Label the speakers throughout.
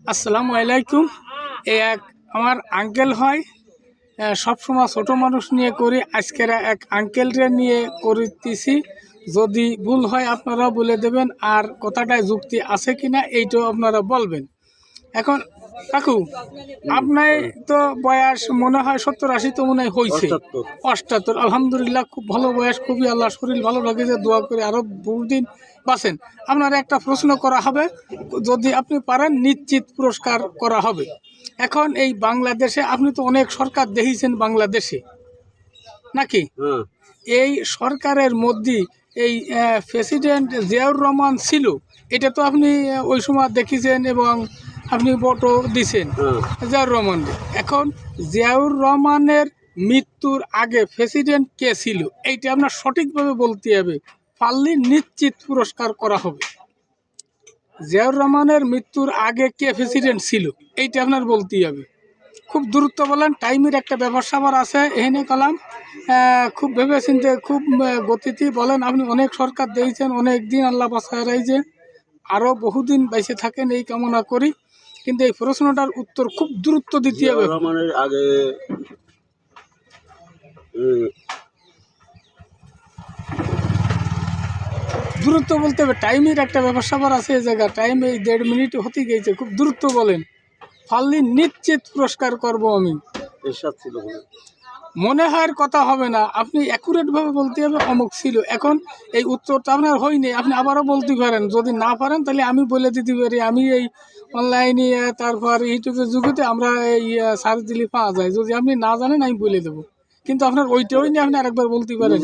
Speaker 1: আসসালামু আলাইকুম। এক আমার আঙ্কেল হয়, সবসময় ছোট মানুষ নিয়ে করি, আজকের এক আঙ্কেলরে নিয়ে করিতেছি। যদি ভুল হয় আপনারা বলে দেবেন, আর কথাটায় যুক্তি আছে কিনা এইটাও আপনারা বলবেন। এখন কাকু, আপনার তো বয়স মনে হয় 70-80 তো মনে হয় হয়েছে। 78। আলহামদুলিল্লাহ, খুব ভালো বয়স, খুবই আল্লাহ শরীর ভালো লাগেছে, দোয়া করে আরও বহুদিন বাঁচেন। আপনার একটা প্রশ্ন করা হবে, যদি আপনি পারেন নিশ্চিত পুরস্কার করা হবে। এখন এই বাংলাদেশে আপনি তো অনেক সরকার দেখেছেন বাংলাদেশে, নাকি? এই সরকারের মধ্যে এই প্রেসিডেন্ট জিয়াউর রহমান ছিল, এটা তো আপনি ওই সময় দেখেছেন এবং আপনি ভোটও দিছেন জিয়াউর রহমান। এখন জিয়াউর রহমানের মৃত্যুর আগে প্রেসিডেন্ট কে ছিল, এইটা আপনার সঠিকভাবে বলতে হবে, পারলে নিশ্চিত পুরস্কার করা হবে। জিয়াউর রহমানের মৃত্যুর আগে কে প্রেসিডেন্ট ছিল, এইটা আপনার বলতেই হবে। খুব দ্রুত বলেন, টাইমের একটা ব্যাপার স্যাপার আছে এখানে কলাম। খুব ভেবে চিন্তে, খুব গতিতে বলেন। আপনি অনেক সরকার দিয়েছেন, অনেক দিন আল্লাহ বাসায় রাইছে, আরও বহুদিন বেঁচে থাকেন এই কামনা করি। কিন্তু এই প্রশ্নটার উত্তর খুব দ্রুত দিতে হবে।
Speaker 2: আগে
Speaker 1: দ্রুত বলতে হবে, টাইমের একটা ব্যাপার স্যাপার আছে এই জায়গা। টাইম এই 1.5 মিনিট হতে গিয়েছে, খুব দ্রুত বলেন, ফাললি নিশ্চিত পুরস্কার করব আমি। মনে হয় কথা হবে না, আপনি অ্যাকুরেটভাবে বলতে হবে অমুক ছিল। এখন এই উত্তরটা আপনার হয়নি, আপনি আবারও বলতে পারেন। যদি না পারেন তাহলে আমি বলে দিতে পারি। আমি এই অনলাইনে, তারপর ইউটিউবের যুগেতে আমরা এই সার্চ দিলে পাওয়া যায়। যদি আপনি না জানেন আমি বলে দেবো, কিন্তু আপনার ওইটাই নিয়ে আপনি আরেকবার বলতে পারেন।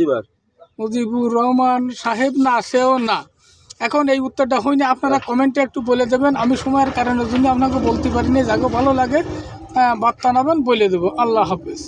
Speaker 1: মুজিবুর রহমান সাহেব না, সেও না। এখন এই উত্তরটা হয়নি, আপনারা কমেন্টে একটু বলে দেবেন। আমি সময়ের কারণের জন্য আপনাকে বলতে পারিনি, যাকে ভালো লাগে বার্তা নেবেন, বলে দেবো। আল্লাহ হাফেজ।